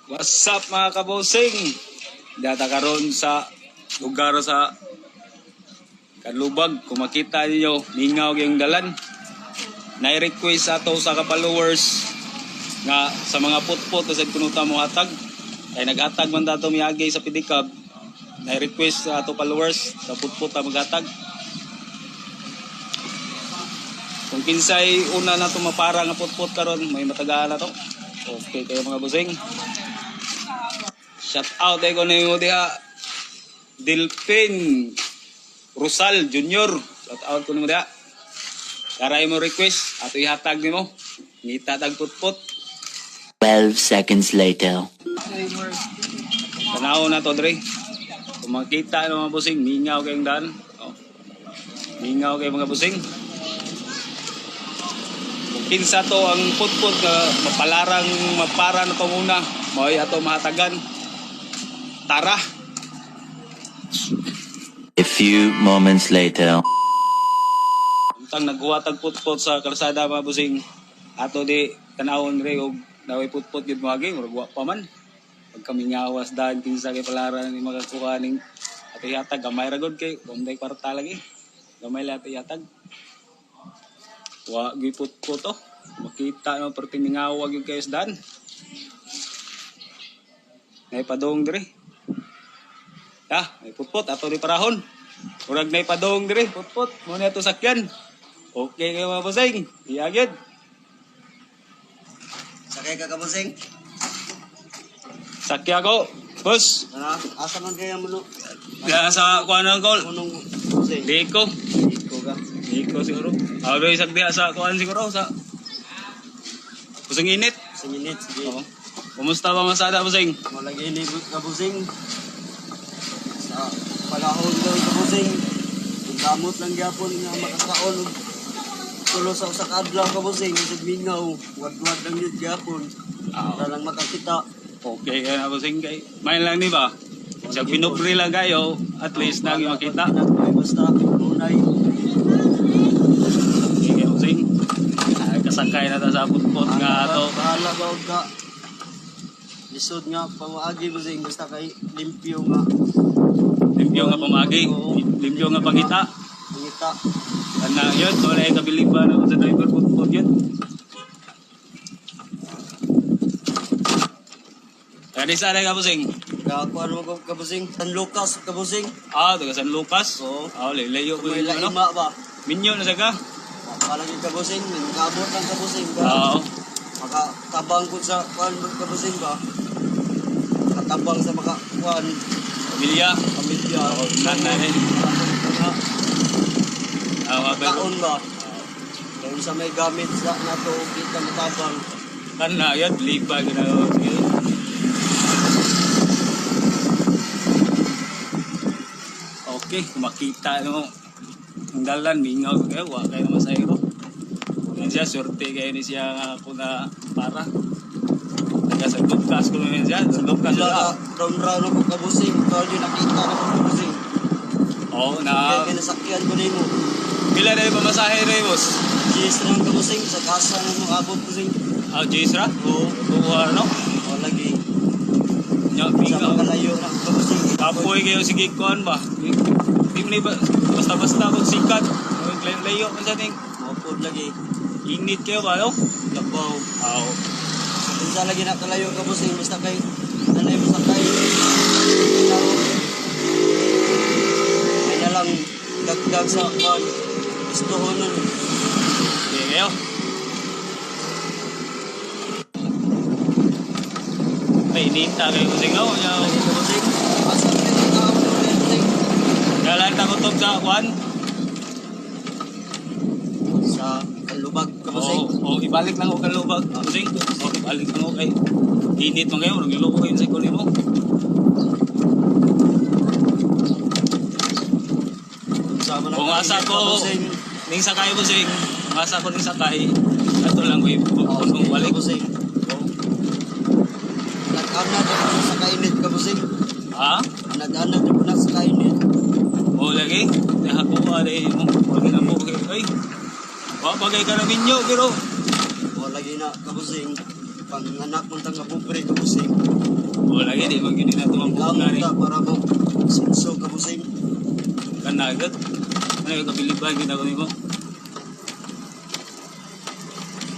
What's up mga kabosing? Data karon sa lugar sa Kanlubag. Kung makita niyo, mingaw yung dalan. Na-request ato sa ka-followers nga sa mga putput sa kunuta mo hatag. Ay naghatag man dato miagi sa pedicab. Na-request sa ato followers sa putput na maghatag. Kung kinsay una na ito mapara nga putput karon, may matagaan na to. Okay kayo mga busing. Shout out ko na yung diha Delphin Rosal Junior. Shout out ko na mo diha. Karay mo request ato ihatag nimo. Ngita tag putput. 12 seconds later. Tanaw na to dre. Kung makita ng mga busing, mingaw kayong daan. Oh. Mingaw kay mga busing. Kinsa to ang putput nga mapalarang mapara na to muna. Mo'y ato mahatagan. Tara. A few moments later. Untang naghuwatag putput sa kalsada mga busing. Ato di tanawon re og naway putput gyud moagi murag wa pa man. Pag kami ngawas daan kinsa kay palaran ni magakuha ning ato yatag gamay ra gud kay bomday kwarta lagi. Gamay la ato yatag. Wa giput ko to. Makita no perti mingawag yung kayo dan. Nay padong dire. May putput ato di parahon. Urag nay padong dire, putput. Mo na to sakyan. Okay kayo mga busing. Iyagid. Sakay ka kabusing? Sakya ko. Boss. Asa man kaya mo no? Diya sa kuan ng call. Unong busing? Diko. Iko ka. Diko siguro. Alo isag diha sa kuan siguro sa busing init. Sa minutes, sige. Oo. Kumusta ba masada busing? Malagi ni kabusing. Sa palahon daw kabusing. Kung damot lang gyapon nga makakaon og tulo sa usa ka adlaw kabusing isig mingaw. Wad-wad lang yun gyapon. Para lang makakita. Okay kaya na busing kay. Main lang ni ba? Sa pinupri lang kayo, at least nang makita. Basta unay. Okay kaya busing. Ay kasakay na ta sa putput nga ato. Bahala ba og ka? Lisod nga pamaagi busing basta kay limpyo nga. Limpyo nga pamagi. Limpyo nga pangita. Pangita. Kana yun, wala yung kabiliban ako sa driver putput yun. Kaya sana ka busing. Kakuan mo ko kabusing. San Lucas kabusing. Taga San Lucas. Oo. Layo ko May yung ano. laima ba? Minyo na saga. Parang yung kabusing. Nagkabot ng kabusing ba? Oo. Makatabang ko sa kuan kabusing ba? Makatabang sa makakuan. Pamilya. Pamilya. Nanay. Taon ba? Kung sa may gamit sa nato kita matabang. Kana yan, liba ginagawa. Sige. Okay, makita no. Ang dalan, mingaw kayo, wala kayo naman sa iro. Yan siya, surte kayo ni siya nga ako na para. Taga sa Lucas ko naman siya, sa Lucas Bila round ako kabusing. Ikaw yung nakita na ko kabusing. Oo, Kaya na kinasakyan ko din mo. pila na yung pamasahe rin, boss? Gis lang kabusing. Sa kasa na mo abot kabusing. Jace ra? Oo. Bukuha, no? O lagi. Nya, Sa mingaw. makalayo na kabusing. Kapoy kayo sige kuan ba? Di mo ba basta-basta kung sikat. Ang layo man sa ning Mapod lagi. init kayo ba, no? Labaw. Oo. Kung sa lagi nakalayo kabusing. Basta kay nanay mo sa kay. May nalang dagdag sa kuan. Gusto ko nun. Sige kayo. May inita kayo kasi nga. Lagi kabusing. Asa ka tao ng kabusing. Dalan ta kutob sa kuan. Sa lubag kabusing. Oo, ibalik lang ko kalubag. Kusing. Ibalik lang ko kay init man kayo. Nagluko kayo sa ikon mo. Kung asa ko ning sakay busing. Kung asa ko ning sakay. Ato lang ko kung balik. kabusing. Nag-anad ako sa kainit kabusing. Ha? Nag-anad ako na sa kainit. O lagi, nahakuha na mo. Pag mo ay. Wa bagay ka na minyo pero O lagi na kabusing. Panganak mo nga pobre kabusing. O lagi di magini na tumang buong Gamot ni. ka para mo sinso kabusing. Kanagat. Ano yung kabiliban kita ko nimo?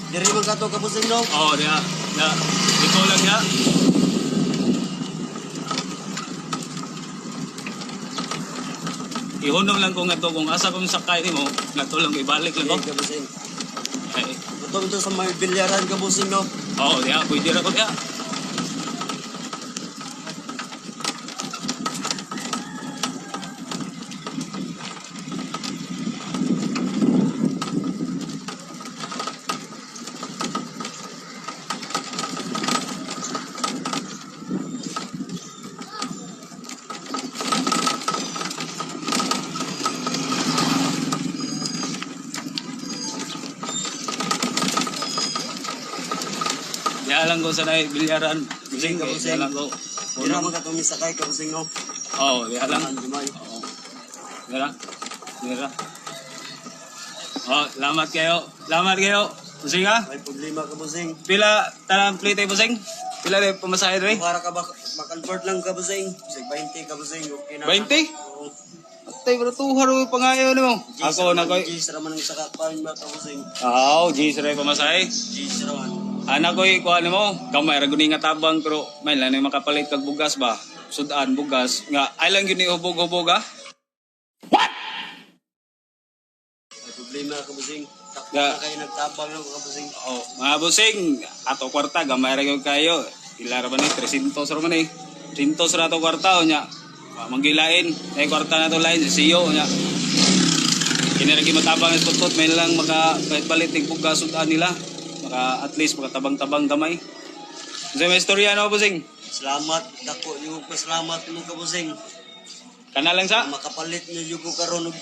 Diri man ka to kabusing no? Oo, dia. Ikaw lang ya. Ihunong lang ko nga to kung asa kong sakay nimo, nga to lang ko ibalik lang ko. Okay, kabusing. Ay, Ito sa may bilyaran kabusing no? oo, dia, pwede ra ko dia. Dia lang ko sa nay bilyaran. Busing ko, dia lang ko. Diri man ka to misakay kabusing no? Oo, dia lang. Ang dumay. Oo. Dira. Dira. Oh, lamat kayo. Lamat kayo. Busing ha? May problema kabusing. Pila talang plate busing? Pila rin pamasahe rin? Para ka makalvert lang kabusing. Sig 20 kabusing. Okay na. 20? Oo. Atay, bro, tuhar mo pangayo ni mo. Ako na ko'y... Gis raman ang sakat pa yung mga kabusing. Oo, G's rin pamasahe. Gis raman. Anak ko'y kuha ni mo. Kamay, ragunin nga tabang, pero may lang yung makapalit kag bugas ba? Sudan, bugas. Nga, ay lang yun ihubog-hubog ha? May problema kabusing. Takbo Yeah. na kayo nagtabang ng kabusing. Oo, mga busing, ato kwarta, gamay rin yung kayo. Ilar ba ni? 300 raman eh. 300 ra to kwarta, o niya. Manggilain, ay kwarta na to lain, siyo, o niya. Kinaragi matabang ang tutot, may lang makapalit ng bugas sudan nila. Maka at least makatabang-tabang gamay. Kasi may istorya no, busing. Salamat. Dako yung pasalamat mo kabusing. Kana lang sa? Makapalit niyo yung karon og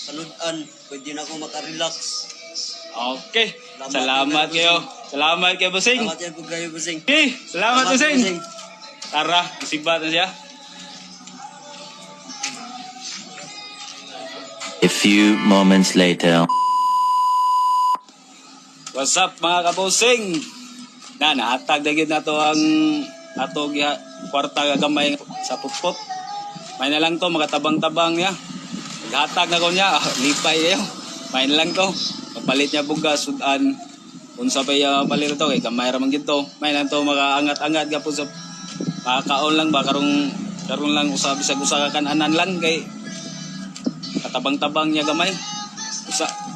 panudan. Pwede na ako makarelax. Okay. Salamat kayo. Salamat kayo, busing. Salamat yan po kayo busing. Okay, salamat busing. Tara, isibat na siya. A few moments later. What's up mga kabusing? Nahatag na gyud nato ang ato kwarta gamay sa putpot. May na lang to makatabang-tabang niya. Hatag na ko niya, lipay kayo. May na lang to. Magpalit niya bugas sudan. Unsa pa iya palit to kay gamay ra man gyud to. May lang to makaangat-angat gapon sa kaon lang ba karon lang usab sa usa ka kananan lang kay katabang-tabang niya gamay.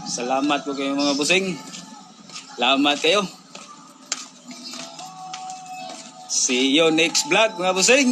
Salamat po kayo mga busing. Salamat kayo. See you next vlog mga busing.